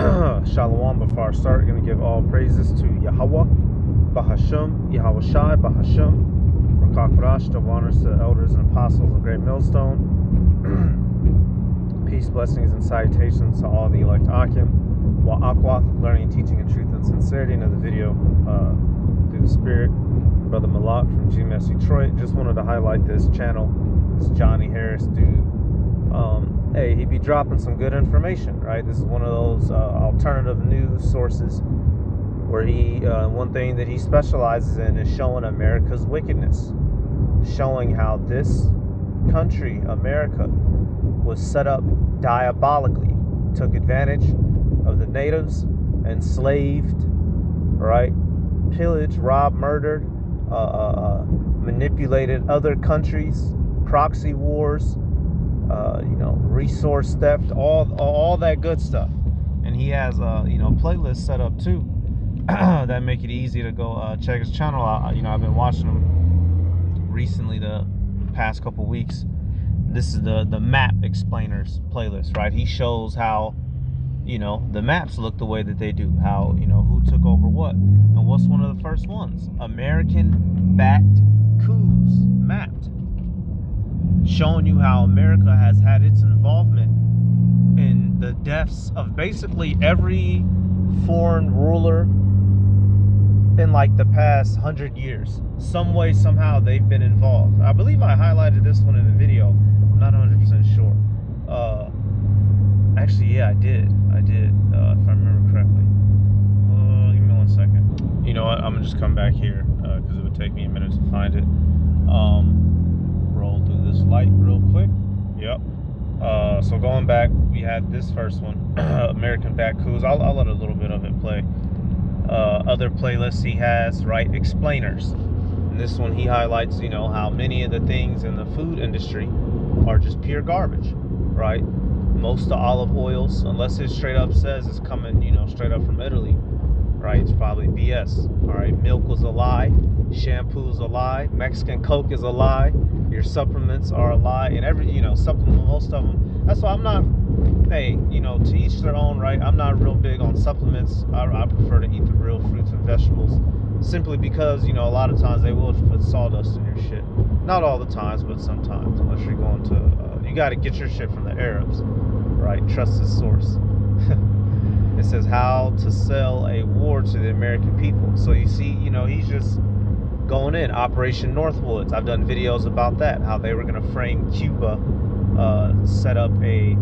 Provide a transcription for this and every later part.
Shalom. Before I start, I'm going to give all praises to Yahweh, Bahashem, Yahweh Shai, Bahashem, Rakak Rash, double honors to the elders and apostles of Great Millstone. Peace, blessings, and salutations to all the elect Akim, Wa'akwath, learning, teaching, and truth and sincerity. Another video through the Spirit. Brother Malak from GMS Detroit. Just wanted to highlight this channel, this Johnny Harris dude. Hey, he be dropping some good information, right? This is one of those alternative news sources where he, one thing that he specializes in is showing America's wickedness, showing how this country, America, was set up diabolically, took advantage of the natives, enslaved, right? Pillaged, robbed, murdered, manipulated other countries, proxy wars, resource theft, all that good stuff. And he has playlists set up too that make it easy to go check his channel out. I've been watching him recently the past couple weeks. This is the map explainers playlist, right? He shows how the maps look the way that they do, how who took over what, and what's one of the first ones? American backed coups mapped, showing you how America has had its involvement in the deaths of basically every foreign ruler in like the past 100 years. Some way, somehow they've been involved. I believe I highlighted this one in the video. I'm not 100% sure. Actually, yeah, I did, if I remember correctly. Give me 1 second. You know what, I'm gonna just come back here because it would take me a minute to find it. Roll through this light real quick. Yep. So going back, we had this first one, American Back Coups. I'll let a little bit of it play. Other playlists he has, right? Explainers. And this one he highlights, how many of the things in the food industry are just pure garbage, right? Most of the olive oils, unless it straight up says it's coming, straight up from Italy, right? It's probably BS. All right, milk was a lie, shampoo is a lie, Mexican Coke is a lie, your supplements are a lie, and every supplement, most of them. That's why I'm not. Hey, to each their own, right? I'm not real big on supplements. I prefer to eat the real fruits and vegetables, simply because a lot of times they will just put sawdust in your shit. Not all the times, but sometimes. Unless you're going to, you got to get your shit from the Arabs, right? Trust the source. It says how to sell a war to the American people. So you see, he's just going in. Operation Northwoods. I've done videos about that. How they were going to frame Cuba, set up a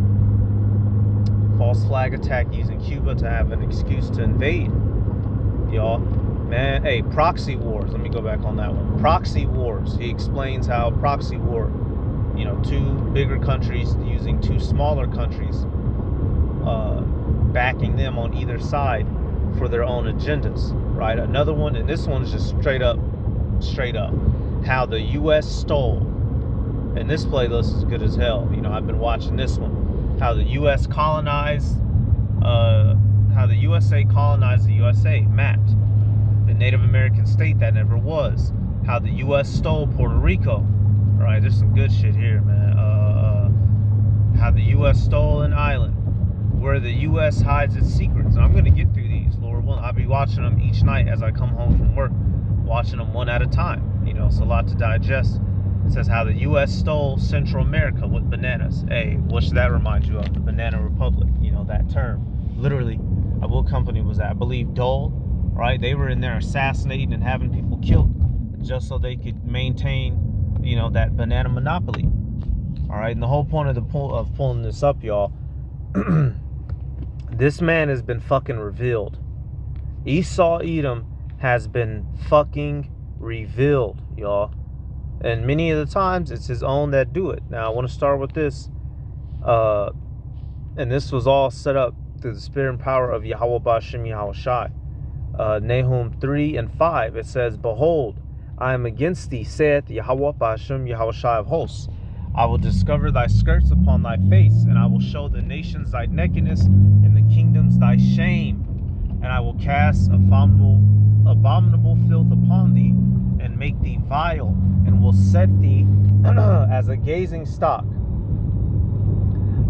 false flag attack using Cuba to have an excuse to invade. Y'all, man, hey, proxy wars. Let me go back on that one. Proxy wars. He explains how proxy war, two bigger countries using two smaller countries, backing them on either side for their own agendas, right? Another one, and this one's just straight up, how the U.S. stole, and this playlist is good as hell. I've been watching this one, how the U.S. colonized, how the USA colonized the USA, mapped the Native American state that never was, how the U.S. stole Puerto Rico, right? There's some good shit here, man. How the U.S. stole an island, where the U.S. hides its secrets. And I'm going to get through these, Lord willing. I'll be watching them each night as I come home from work, watching them one at a time. It's a lot to digest. It says how the U.S. stole Central America with bananas. Hey, what should that remind you of? The Banana Republic, that term. Literally, what company was that? I believe Dole, right? They were in there assassinating and having people killed just so they could maintain, that banana monopoly. All right, and the whole point of pulling this up, y'all, this man has been fucking revealed. Esau Edom has been fucking revealed, y'all. And many of the times, it's his own that do it. Now, I want to start with this. And this was all set up through the spirit and power of Yahweh Ba'ashem Yahweh Shai. Nahum 3 and 5, it says, Behold, I am against thee, saith Yahweh Ba'ashem Yahweh Shai of hosts. I will discover thy skirts upon thy face, and I will show the nations thy nakedness, and the kingdoms thy shame. And I will cast abominable filth upon thee, and make thee vile, and will set thee as a gazing stock.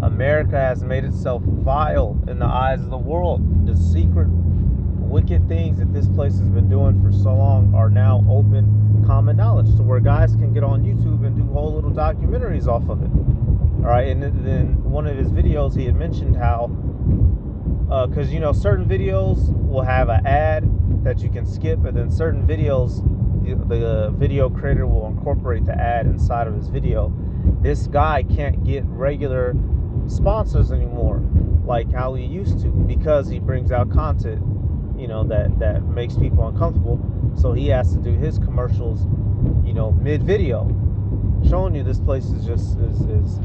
America has made itself vile in the eyes of the world. The secret, wicked things that this place has been doing for so long are now open, common knowledge, to where guys can get on YouTube and do whole little documentaries off of it. All right, and then one of his videos, he had mentioned how, because you know, certain videos will have an ad that you can skip, and then certain videos, the video creator will incorporate the ad inside of his video. This guy can't get regular sponsors anymore like how he used to, because he brings out content, you know, that makes people uncomfortable. So he has to do his commercials, you know, mid-video, showing you this place is just is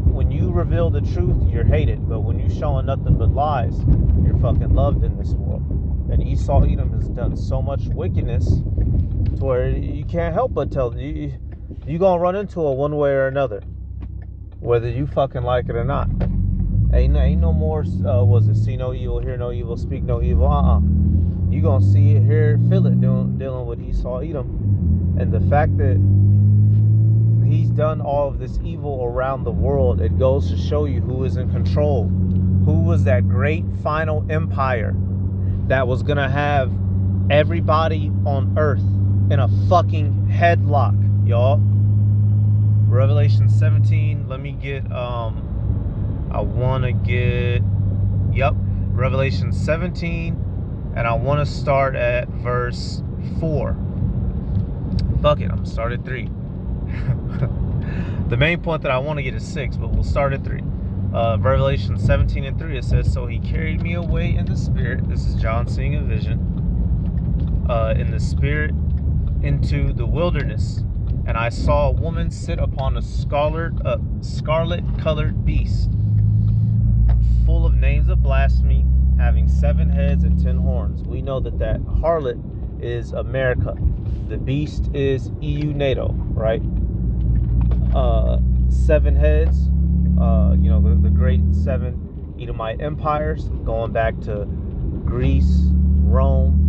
when you reveal the truth, you're hated, but when you showing nothing but lies, you're fucking loved in this world. And Esau Edom has done so much wickedness to where you can't help but tell you gonna run into it one way or another, whether you fucking like it or not. Ain't no more was it see no evil, hear no evil, speak no evil. You gonna see it, hear it, feel it, dealing with Esau Edom. And the fact that he's done all of this evil around the world, it goes to show you who is in control. Who was that great final empire that was gonna have everybody on earth in a fucking headlock, y'all? Revelation 17, let me get Revelation 17, and I want to start at verse 4. Fuck it, I'm gonna start at 3. The main point that I want to get is 6, but we'll start at 3. Revelation 17 and 3, it says, "So he carried me away in the spirit," this is John seeing a vision, "in the spirit into the wilderness, and I saw a woman sit upon a scarlet-colored beast, full of names of blasphemy, having 7 heads and 10 horns." We know that harlot is America. The beast is EU NATO, right? 7 heads, you know, the great 7 Edomite empires, going back to Greece, Rome,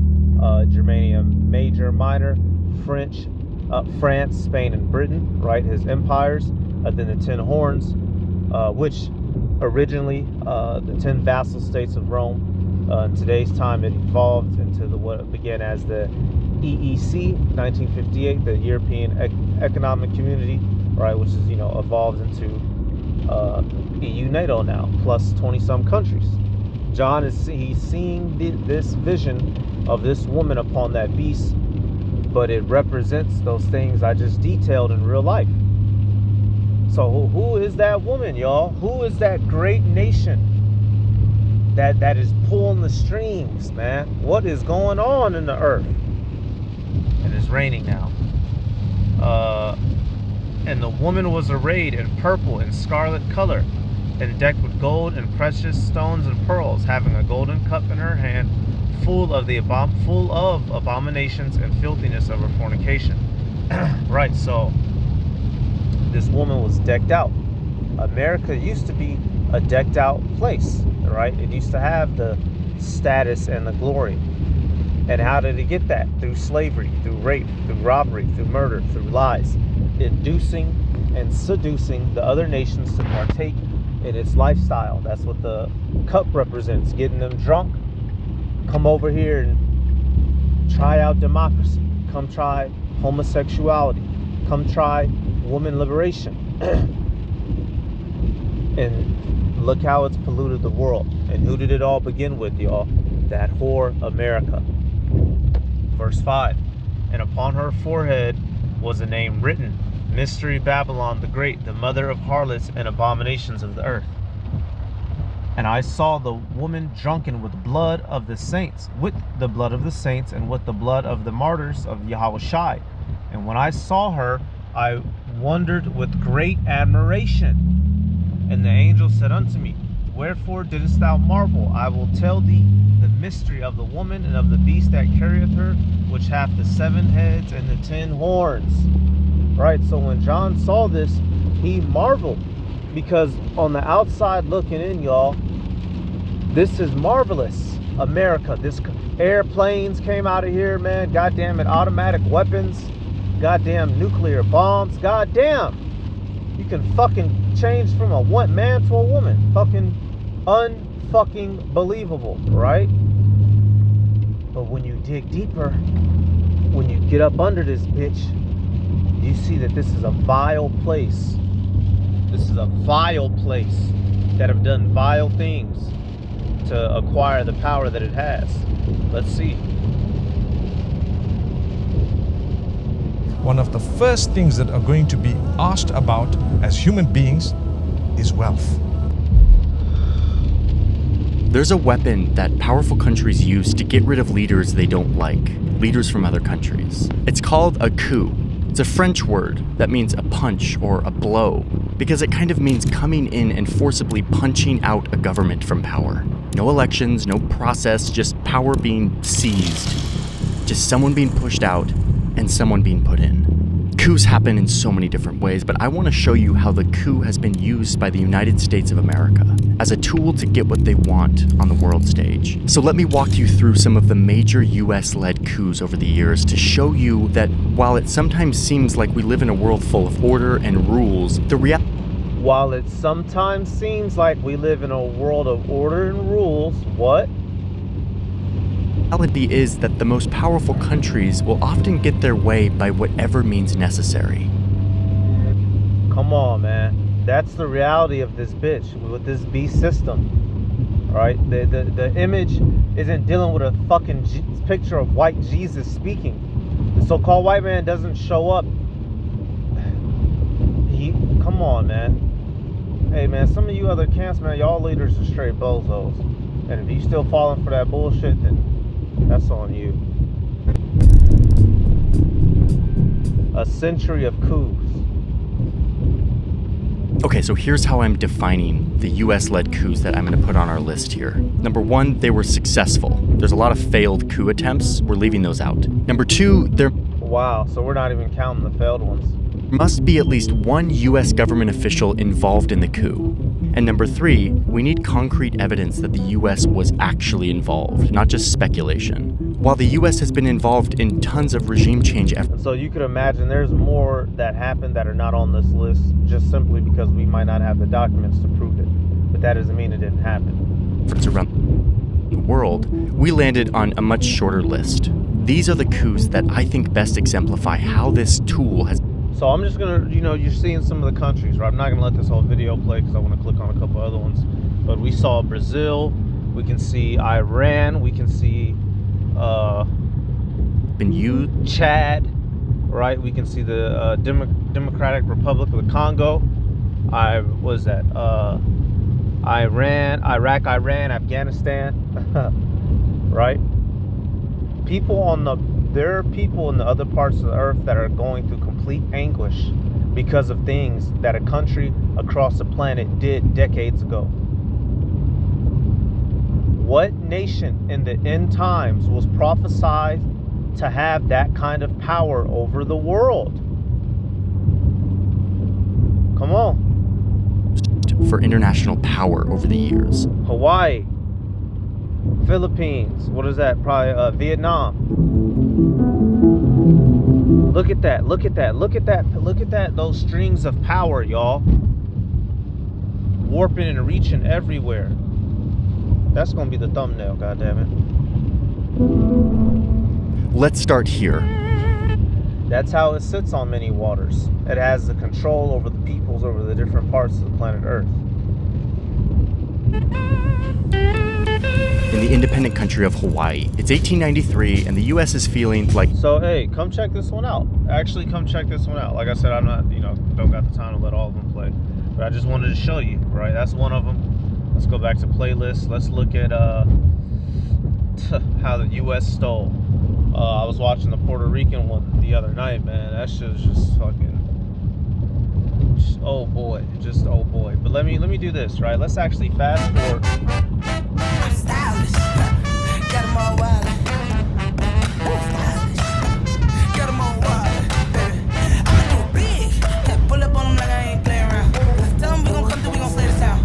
Germania Major, Minor, France, Spain, and Britain, right? His empires. Then the 10 horns, which originally the 10 vassal states of Rome. In today's time, it evolved into what began as the EEC, 1958, the European Economic Community, right? Which is, you know, evolved into EU NATO now, plus 20-some countries. John he's seeing this vision of this woman upon that beast, but it represents those things I just detailed in real life. So who is that woman, y'all? Who is that great nation that is pulling the strings, man? What is going on in the earth? And it's raining now. And the woman was arrayed in purple and scarlet color, and decked with gold and precious stones and pearls, having a golden cup in her hand, full of abominations and filthiness of her fornication. Right, so this woman was decked out. America used to be a decked out place, right? It used to have the status and the glory. And how did it get that? Through slavery, through rape, through robbery, through murder, through lies, inducing and seducing the other nations to partake in its lifestyle. That's what the cup represents, getting them drunk. Come over here and try out democracy. Come try homosexuality. Come try woman liberation. And look how it's polluted the world. And who did it all begin with, y'all? That whore America. Verse 5. "And upon her forehead was a name written, Mystery Babylon the Great, the mother of harlots and abominations of the earth. And I saw the woman drunken with blood of the saints, and with the blood of the martyrs of Yahushua. And when I saw her, I wondered with great admiration. And the angel said unto me, Wherefore didst thou marvel? I will tell thee the mystery of the woman and of the beast that carrieth her, which hath the 7 heads and the 10 horns." Right, so when John saw this, he marveled, because on the outside looking in, y'all, this is marvelous. America, this airplanes came out of here, man. Goddamn it, automatic weapons, goddamn nuclear bombs, goddamn. You can fucking changed from a man to a woman. Fucking unfucking believable, right? But when you dig deeper, when you get up under this bitch, you see that this is a vile place. This is a vile place that have done vile things to acquire the power that it has. Let's see. One of the first things that are going to be asked about as human beings is wealth. There's a weapon that powerful countries use to get rid of leaders they don't like, leaders from other countries. It's called a coup. It's a French word that means a punch or a blow, because it kind of means coming in and forcibly punching out a government from power. No elections, no process, just power being seized. Just someone being pushed out and someone being put in. Coups happen in so many different ways, but I want to show you how the coup has been used by the United States of America as a tool to get what they want on the world stage. So let me walk you through some of the major US-led coups over the years to show you that while it sometimes seems like we live in a world full of order and rules, While it sometimes seems like we live in a world of order and rules, what? reality is that the most powerful countries will often get their way by whatever means necessary. Come on, man. That's the reality of this bitch with this beast system. Right? The image isn't dealing with a fucking picture of white Jesus speaking. The so-called white man doesn't show up. Come on, man. Hey, man, some of you other camps, man, y'all leaders are straight bozos. And if you still falling for that bullshit, then that's on you. A century of coups. Okay, so here's how I'm defining the US-led coups that I'm going to put on our list here. Number one, they were successful. There's a lot of failed coup attempts. We're leaving those out. Number two, there Wow, so we're not even counting the failed ones. must be at least one US government official involved in the coup. And number three, we need concrete evidence that the US was actually involved, not just speculation. While the US has been involved in tons of regime change efforts, And so you could imagine there's more that happened that are not on this list just simply because we might not have the documents to prove it. But that doesn't mean it didn't happen. around the world, we landed on a much shorter list. These are the coups that I think best exemplify how this tool has. So I'm just gonna, you're seeing some of the countries, right? I'm not gonna let this whole video play because I want to click on a couple other ones. But we saw Brazil, we can see Iran, we can see Been used. Chad, right? We can see the Democratic Republic of the Congo. Iran, Iraq, Afghanistan, right? There are people in the other parts of the earth that are going through complete anguish because of things that a country across the planet did decades ago. What nation in the end times was prophesied to have that kind of power over the world? Come on. For international power over the years. Hawaii, Philippines, what is that? Probably Vietnam. Look at that, look at that, look at that, look at that, those strings of power, y'all. Warping and reaching everywhere. That's gonna be the thumbnail, goddammit. Let's start here. That's how it sits on many waters. It has the control over the peoples, over the different parts of the planet Earth. In the independent country of Hawaii, it's 1893, and the U.S. is feeling like. So hey, come check this one out. Actually, come check this one out. Like I said, I'm not, don't got the time to let all of them play, but I just wanted to show you. Right, that's one of them. Let's go back to playlist. Let's look at how the U.S. stole. I was watching the Puerto Rican one the other night, man. That shit was just fucking. Oh boy, just oh boy. But let me do this, right? Let's actually fast forward. I'm stylish. Got 'em all wild. Stylish. Got 'em all wild, baby. I'ma do it big. Pull up on 'em like I ain't playing around. Tell 'em we gon' come through, we gon' slay this town.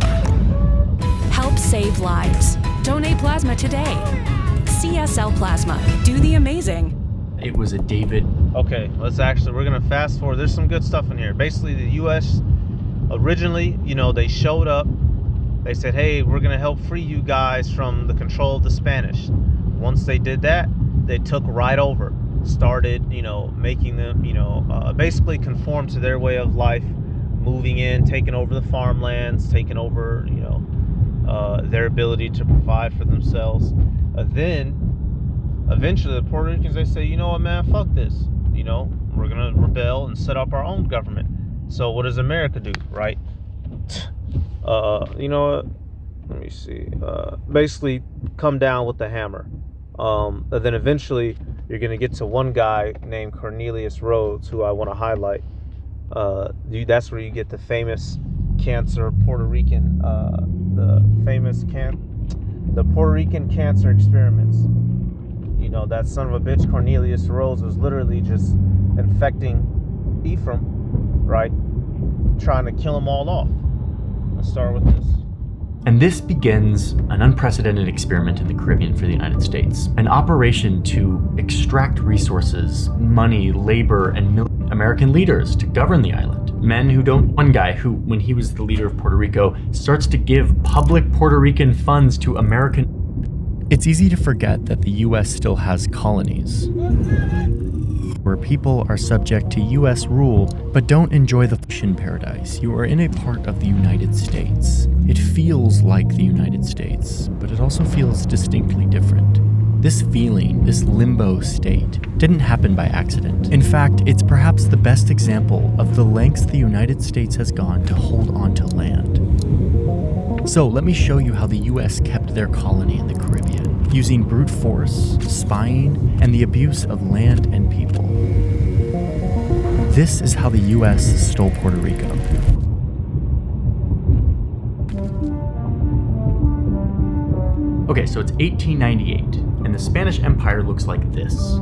Help save lives. Donate plasma today. CSL Plasma. Do the amazing. It was a David. Okay, we're gonna fast forward. There's some good stuff in here. Basically, the U.S. Originally, they showed up. They said, hey, we're going to help free you guys from the control of the Spanish. Once they did that, they took right over, started, making them, basically conform to their way of life, moving in, taking over the farmlands, taking over, their ability to provide for themselves. Then, eventually, the Puerto Ricans, they say, you know what, man, fuck this. We're going to rebel and set up our own government. So what does America do, right? You know what? Let me see. Basically, come down with the hammer. And then eventually, you're going to get to one guy named Cornelius Rhodes, who I want to highlight. That's where you get the famous cancer Puerto Rican, the Puerto Rican cancer experiments. That son of a bitch, Cornelius Rhodes, was literally just infecting Ephraim, right? Trying to kill them all off. Let's start with this. And this begins an unprecedented experiment in the Caribbean for the United States. An operation to extract resources, money, labor, and American leaders to govern the island. Men who don't... One guy who, when he was the leader of Puerto Rico, starts to give public Puerto Rican funds to American... It's easy to forget that the U.S. still has colonies, where people are subject to U.S. rule but don't enjoy the fashion paradise. You are in a part of the United States. It feels like the United States, but it also feels distinctly different. This feeling, this limbo state, didn't happen by accident. In fact, it's perhaps the best example of the lengths the United States has gone to hold on to land. So let me show you how the U.S. kept their colony in the Caribbean, using brute force, spying, and the abuse of land and people. This is how the U.S. stole Puerto Rico. Okay, so it's 1898, and the Spanish Empire looks like this.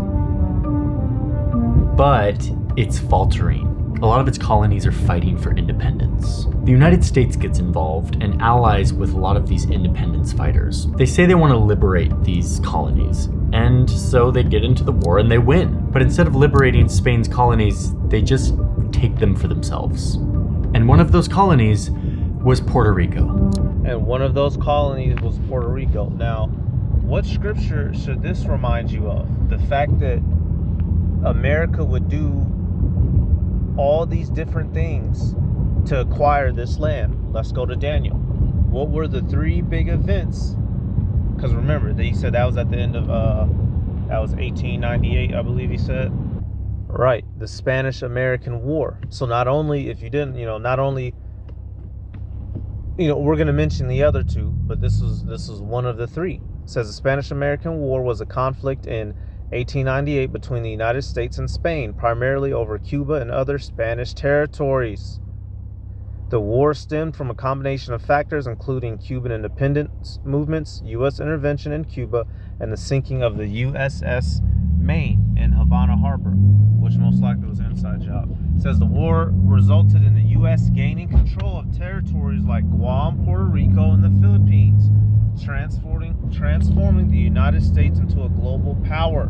But it's faltering. A lot of its colonies are fighting for independence. The United States gets involved and allies with a lot of these independence fighters. They say they want to liberate these colonies, and so they get into the war and they win. But instead of liberating Spain's colonies, they just take them for themselves. And one of those colonies was Puerto Rico. And one of those colonies was Puerto Rico. Now, what scripture should this remind you of? The fact that America would do all these different things to acquire this land. Let's go to Daniel. What were the three big events? Because remember, he said that was at the end of, that was 1898, I believe he said. Right, the Spanish-American War. So not only, if you didn't, we're going to mention the other two, but this is one of the three. It says the Spanish-American War was a conflict in 1898 between the United States and Spain, primarily over Cuba and other Spanish territories. The war stemmed from a combination of factors, including Cuban independence movements, U.S. intervention in Cuba, and the sinking of the USS Maine in Havana Harbor, which most likely was an inside job. It says the war resulted in the U.S. gaining control of territories like Guam, Puerto Rico, and the Philippines, transforming the United States into a global power.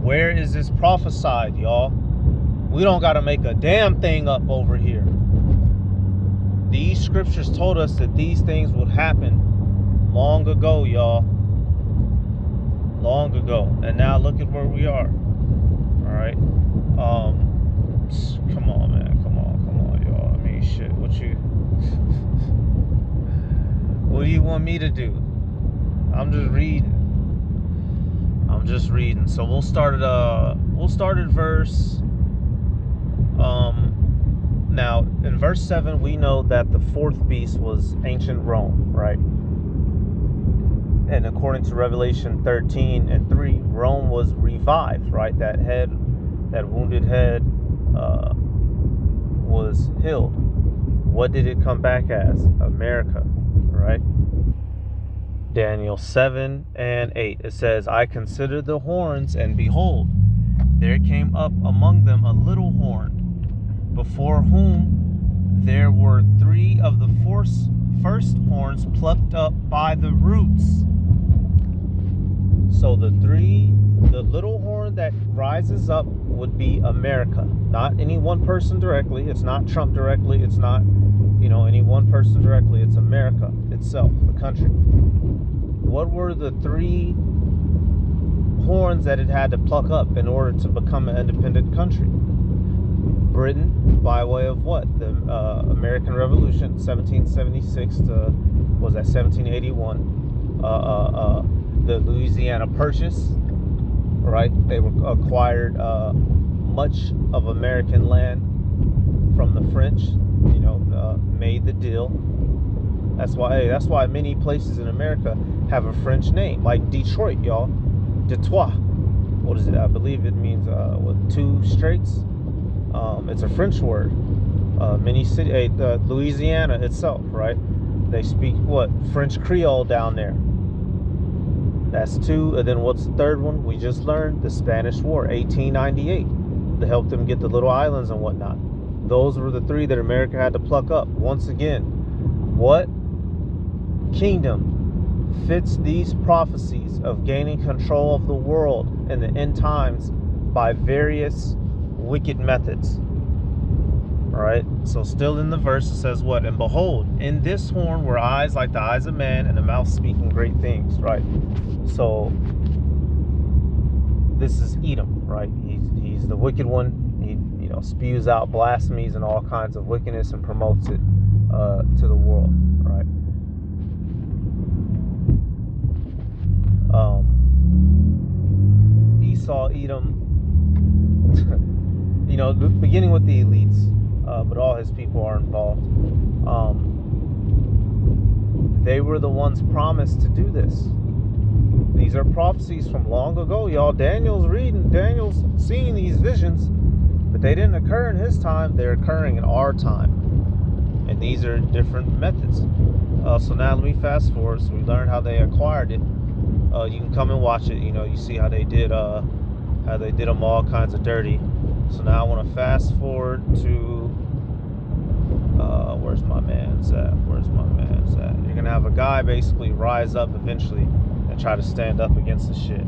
Where is this prophesied, y'all? We don't got to make a damn thing up over here. These scriptures told us that these things would happen long ago, y'all. Long ago. And now look at where we are. All right. Come on, man. Come on, y'all. I mean, shit. What do you want me to do? I'm just reading. So we'll start at verse. Now in verse 7, we know that the fourth beast was ancient Rome, right? And according to Revelation 13:3, Rome was revived, right? That wounded head, was healed. What did it come back as? America, right? Daniel 7:8, it says, I considered the horns, and behold, there came up among them a little horn, before whom there were 3 of the first horns plucked up by the roots. So the little horn that rises up would be America, not any one person directly. It's not Trump directly. It's not, any one person directly. It's America itself, the country. What were the 3 horns that it had to pluck up in order to become an independent country? Britain, by way of what? The American Revolution, 1776 to, 1781. The Louisiana Purchase, right? They acquired much of American land from the French, made the deal. That's why many places in America have a French name, like Detroit, y'all. Detroit. What is it? I believe it means 2 straits. It's a French word. Many city, Louisiana itself, right? They speak French Creole down there. That's 2. And then what's the 3rd one? We just learned the Spanish War, 1898, to help them get the little islands and whatnot. Those were the 3 that America had to pluck up. Once again, what kingdom fits these prophecies of gaining control of the world in the end times by various wicked methods? All right, so still in the verse it says what? And behold, in this horn were eyes like the eyes of man, and a mouth speaking great things. Right, so this is Edom, right? He's the wicked one. He spews out blasphemies and all kinds of wickedness and promotes it to the world, right? Esau, Edom, beginning with the elites, but all his people are involved. They were the ones promised to do this. These are prophecies from long ago, y'all. Daniel's seeing these visions, but they didn't occur in his time. They're occurring in our time, and these are different methods. So now let me fast forward. So we learned how they acquired it. You can come and watch it. You see how they did them all kinds of dirty. So now I want to fast forward to where's my man's at? You're gonna have a guy basically rise up eventually and try to stand up against the shit.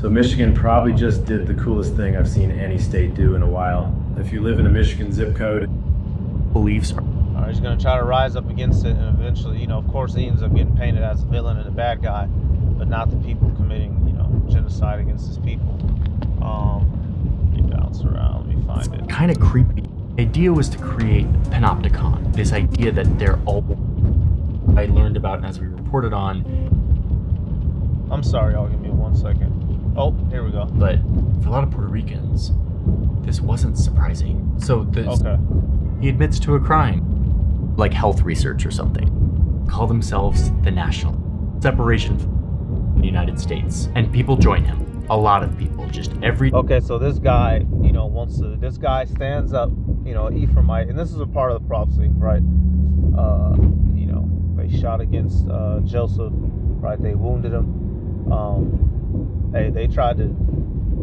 So Michigan probably just did the coolest thing I've seen any state do in a while. If you live in a Michigan zip code, Beliefs are He's gonna try to rise up against it, and eventually, of course, he ends up getting painted as a villain and a bad guy, but not the people committing, genocide against his people. Let me bounce around. Let me find it. kind of creepy. The idea was to create Panopticon, this idea that they're all I learned about and as we reported on. I'm sorry, y'all, give me 1 second. Oh, here we go. But for a lot of Puerto Ricans, this wasn't surprising. So he admits to a crime, like health research or something. Call themselves the National. Separation from the United States. And people join him. A lot of people, just every... Okay, so this guy, this guy stands up, Ephraimite, and this is a part of the prophecy, right? They shot against Joseph, right? They wounded him.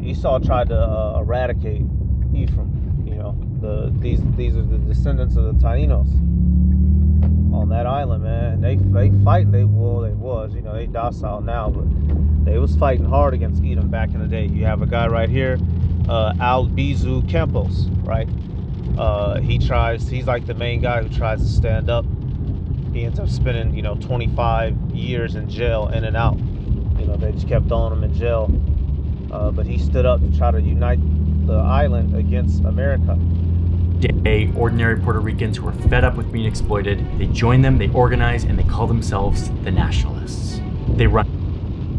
Esau tried to eradicate Ephraim. These are the descendants of the Taínos on that island, man. They fight. They docile now, but they was fighting hard against Edom back in the day. You have a guy right here, Albizu Campos, right? He's like the main guy who tries to stand up. He ends up spending, 25 years in jail, in and out. They just kept throwing him in jail. But he stood up to try to unite the island against America. Ordinary Puerto Ricans who are fed up with being exploited, they join them, they organize, and they call themselves the Nationalists. They run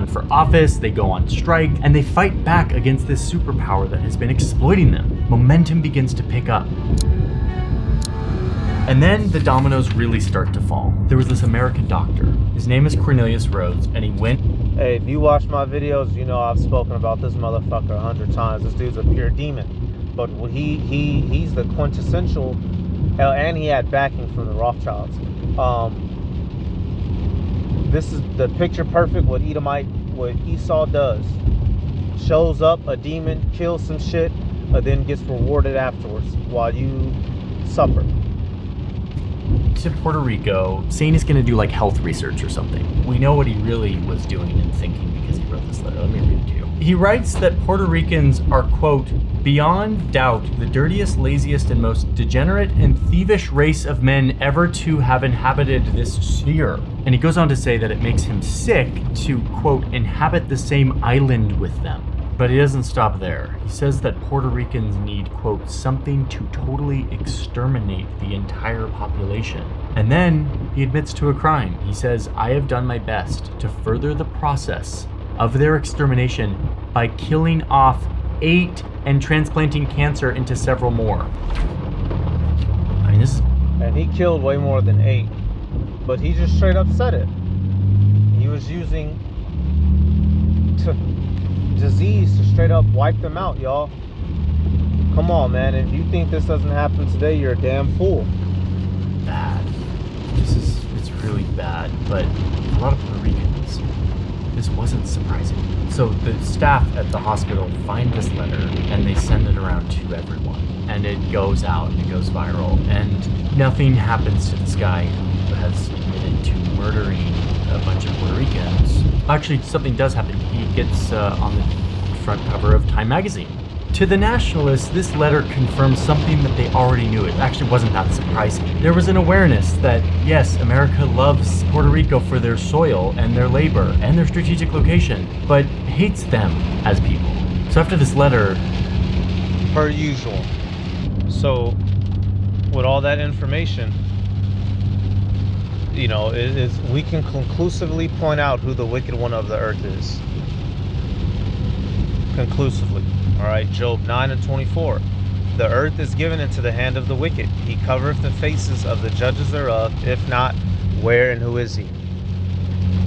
for office, they go on strike, and they fight back against this superpower that has been exploiting them. Momentum begins to pick up. And then the dominoes really start to fall. There was this American doctor. His name is Cornelius Rhodes, and he went... Hey, if you watch my videos, I've spoken about this motherfucker 100 times. This dude's a pure demon. But he's the quintessential, and he had backing from the Rothschilds. This is the picture perfect what Esau does. Shows up a demon, kills some shit, but then gets rewarded afterwards while you suffer. to Puerto Rico saying he's going to do like health research or something. We know what he really was doing and thinking because he wrote this letter. Let me read it to you. He writes that Puerto Ricans are, quote, beyond doubt the dirtiest, laziest, and most degenerate and thievish race of men ever to have inhabited this sphere. And he goes on to say that it makes him sick to, quote, inhabit the same island with them. But he doesn't stop there. He says that Puerto Ricans need, quote, something to totally exterminate the entire population. And then he admits to a crime. He says, I have done my best to further the process of their extermination by killing off 8 and transplanting cancer into several more. I mean, this is... And he killed way more than 8. But he just straight up said it. He was using disease to straight up wipe them out, y'all. Come on, man. If you think this doesn't happen today, you're a damn fool. Bad. It's really bad. But a lot of Puerto Ricans, this wasn't surprising. So the staff at the hospital find this letter and they send it around to everyone. And it goes out and it goes viral. And nothing happens to this guy who has admitted to murdering a bunch of Puerto Ricans. Actually, something does happen. He gets on the front cover of Time magazine. To the nationalists, this letter confirms something that they already knew. It actually wasn't that surprising. There was an awareness that, yes, America loves Puerto Rico for their soil and their labor and their strategic location, but hates them as people. So after this letter... Per usual. So, with all that information, you know, we can conclusively point out who the wicked one of the earth is. Conclusively. Alright, Job 9:24. The earth is given into the hand of the wicked. He covereth the faces of the judges thereof. If not, where and who is he?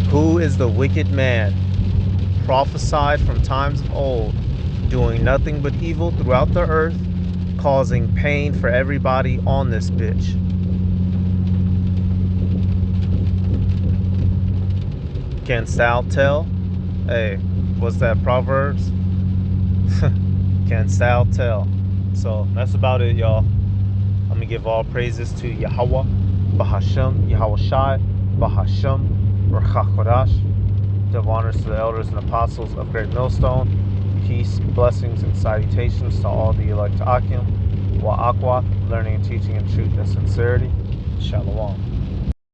Who is the wicked man? Prophesied from times of old, doing nothing but evil throughout the earth, causing pain for everybody on this bitch. Canst thou tell? Hey, what's that, Proverbs? Canst thou tell? So that's about it, y'all. I'm gonna give all praises to Yahweh, Bahashem, Yahweh Shai, Bahashem, Rachakodash. Give honors to the elders and apostles of Great Millstone. Peace, blessings, and salutations to all the elect Akim. Wa'akwa, learning and teaching in truth and sincerity. Shalom.